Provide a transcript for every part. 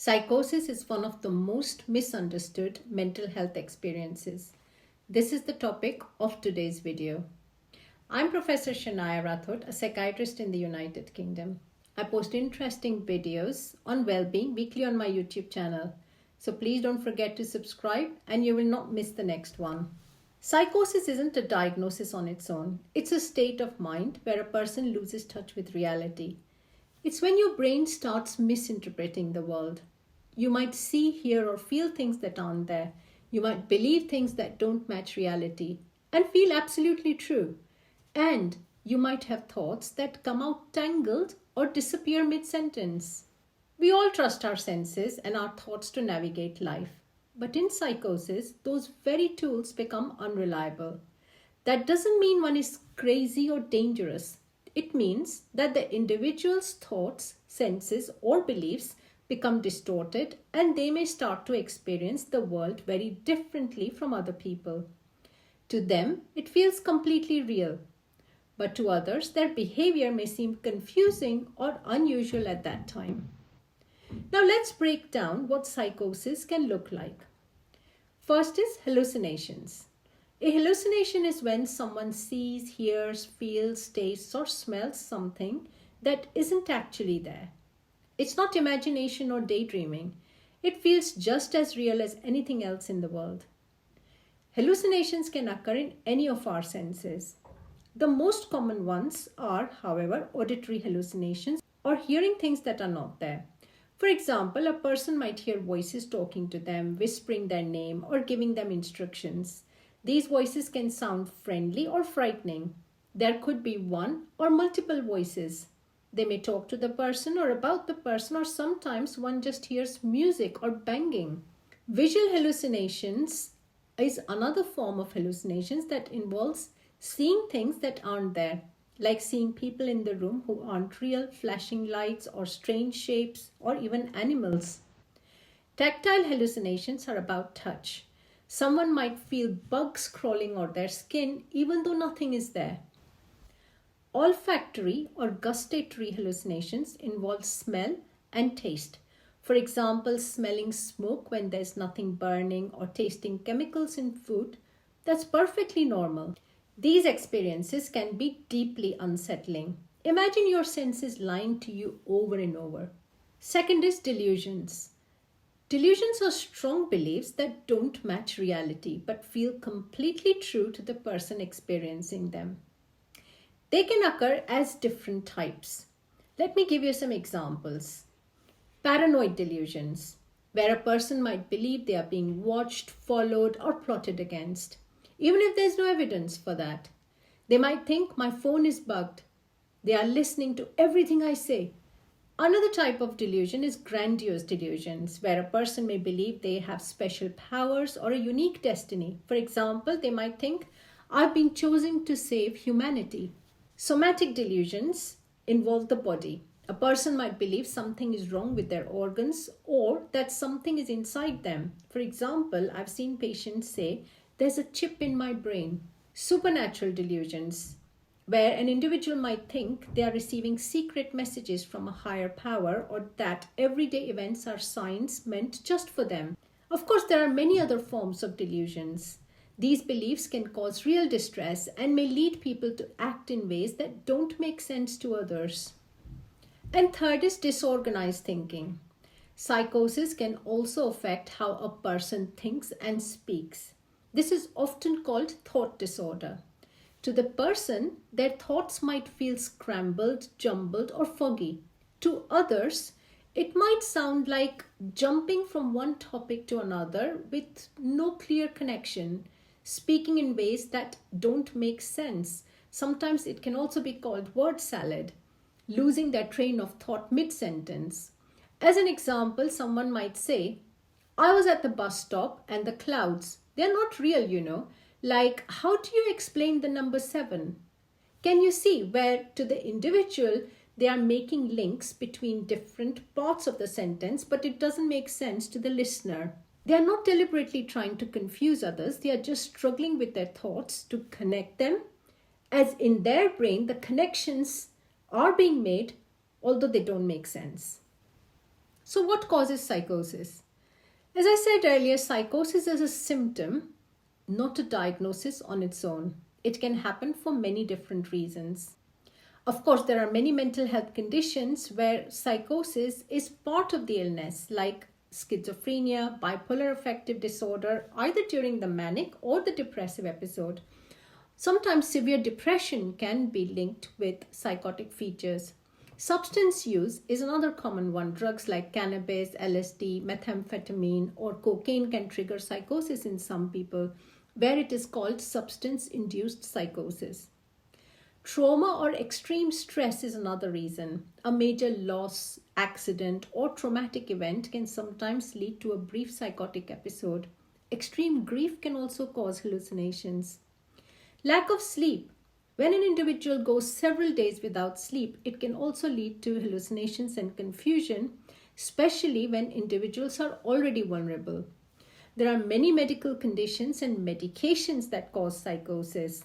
Psychosis is one of the most misunderstood mental health experiences. This is the topic of today's video. I'm Professor Shania Rathod, a psychiatrist in the United Kingdom. I post interesting videos on well-being weekly on my YouTube channel. So please don't forget to subscribe and you will not miss the next one. Psychosis isn't a diagnosis on its own. It's a state of mind where a person loses touch with reality. It's when your brain starts misinterpreting the world. You might see, hear, or feel things that aren't there. You might believe things that don't match reality and feel absolutely true. And you might have thoughts that come out tangled or disappear mid-sentence. We all trust our senses and our thoughts to navigate life. But in psychosis, those very tools become unreliable. That doesn't mean one is crazy or dangerous. It means that the individual's thoughts, senses, or beliefs become distorted and they may start to experience the world very differently from other people. To them, it feels completely real. But to others, their behavior may seem confusing or unusual at that time. Now let's break down what psychosis can look like. First is hallucinations. A hallucination is when someone sees, hears, feels, tastes, or smells something that isn't actually there. It's not imagination or daydreaming. It feels just as real as anything else in the world. Hallucinations can occur in any of our senses. The most common ones are, however, auditory hallucinations or hearing things that are not there. For example, a person might hear voices talking to them, whispering their name, or giving them instructions. These voices can sound friendly or frightening. There could be one or multiple voices. They may talk to the person or about the person, or sometimes one just hears music or banging. Visual hallucinations is another form of hallucinations that involves seeing things that aren't there, like seeing people in the room who aren't real, flashing lights or strange shapes, or even animals. Tactile hallucinations are about touch. Someone might feel bugs crawling on their skin even though nothing is there. Olfactory or gustatory hallucinations involve smell and taste. For example, smelling smoke when there's nothing burning or tasting chemicals in food. That's perfectly normal. These experiences can be deeply unsettling. Imagine your senses lying to you over and over. Second is delusions. Delusions are strong beliefs that don't match reality but feel completely true to the person experiencing them. They can occur as different types. Let me give you some examples. Paranoid delusions, where a person might believe they are being watched, followed, or plotted against, even if there's no evidence for that. They might think my phone is bugged. They are listening to everything I say. Another type of delusion is grandiose delusions, where a person may believe they have special powers or a unique destiny. For example, they might think, I've been chosen to save humanity. Somatic delusions involve the body. A person might believe something is wrong with their organs or that something is inside them. For example, I've seen patients say, there's a chip in my brain. Supernatural delusions, where an individual might think they are receiving secret messages from a higher power or that everyday events are signs meant just for them. Of course, there are many other forms of delusions. These beliefs can cause real distress and may lead people to act in ways that don't make sense to others. And third is disorganized thinking. Psychosis can also affect how a person thinks and speaks. This is often called thought disorder. To the person, their thoughts might feel scrambled, jumbled, or foggy. To others, it might sound like jumping from one topic to another with no clear connection, speaking in ways that don't make sense. Sometimes it can also be called word salad, losing their train of thought mid-sentence. As an example, someone might say, I was at the bus stop and the clouds, they're not real, you know. Like, how do you explain the number 7? Can you see where to the individual they are making links between different parts of the sentence, but it doesn't make sense to the listener? They are not deliberately trying to confuse others. They are just struggling with their thoughts to connect them, as in their brain the connections are being made, although they don't make sense. So, what causes psychosis? As I said earlier, psychosis is a symptom, not a diagnosis on its own. It can happen for many different reasons. Of course, there are many mental health conditions where psychosis is part of the illness, like schizophrenia, bipolar affective disorder, either during the manic or the depressive episode. Sometimes severe depression can be linked with psychotic features. Substance use is another common one. Drugs like cannabis, LSD, methamphetamine, or cocaine can trigger psychosis in some people, where it is called substance induced psychosis. Trauma or extreme stress is another reason. A major loss, accident, or traumatic event can sometimes lead to a brief psychotic episode. Extreme grief can also cause hallucinations. Lack of sleep. When an individual goes several days without sleep, it can also lead to hallucinations and confusion, especially when individuals are already vulnerable. There are many medical conditions and medications that cause psychosis.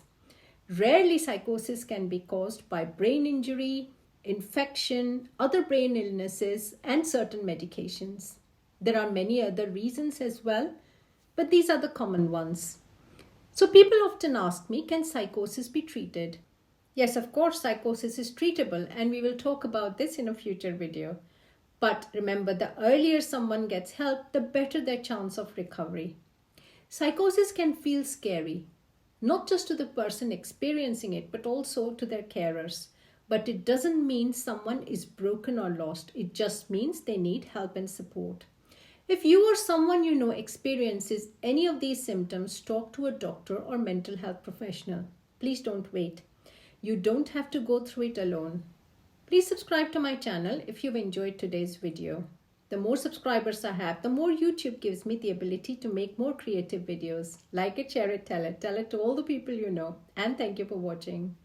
Rarely, psychosis can be caused by brain injury, infection, other brain illnesses, and certain medications. There are many other reasons as well, but these are the common ones. So people often ask me, can psychosis be treated? Yes, of course, psychosis is treatable, and we will talk about this in a future video. But remember, the earlier someone gets help, the better their chance of recovery. Psychosis can feel scary, not just to the person experiencing it, but also to their carers. But it doesn't mean someone is broken or lost. It just means they need help and support. If you or someone you know experiences any of these symptoms, talk to a doctor or mental health professional. Please don't wait. You don't have to go through it alone. Please subscribe to my channel if you've enjoyed today's video. The more subscribers I have, the more YouTube gives me the ability to make more creative videos. Like it, share it, tell it. Tell it to all the people you know. And thank you for watching.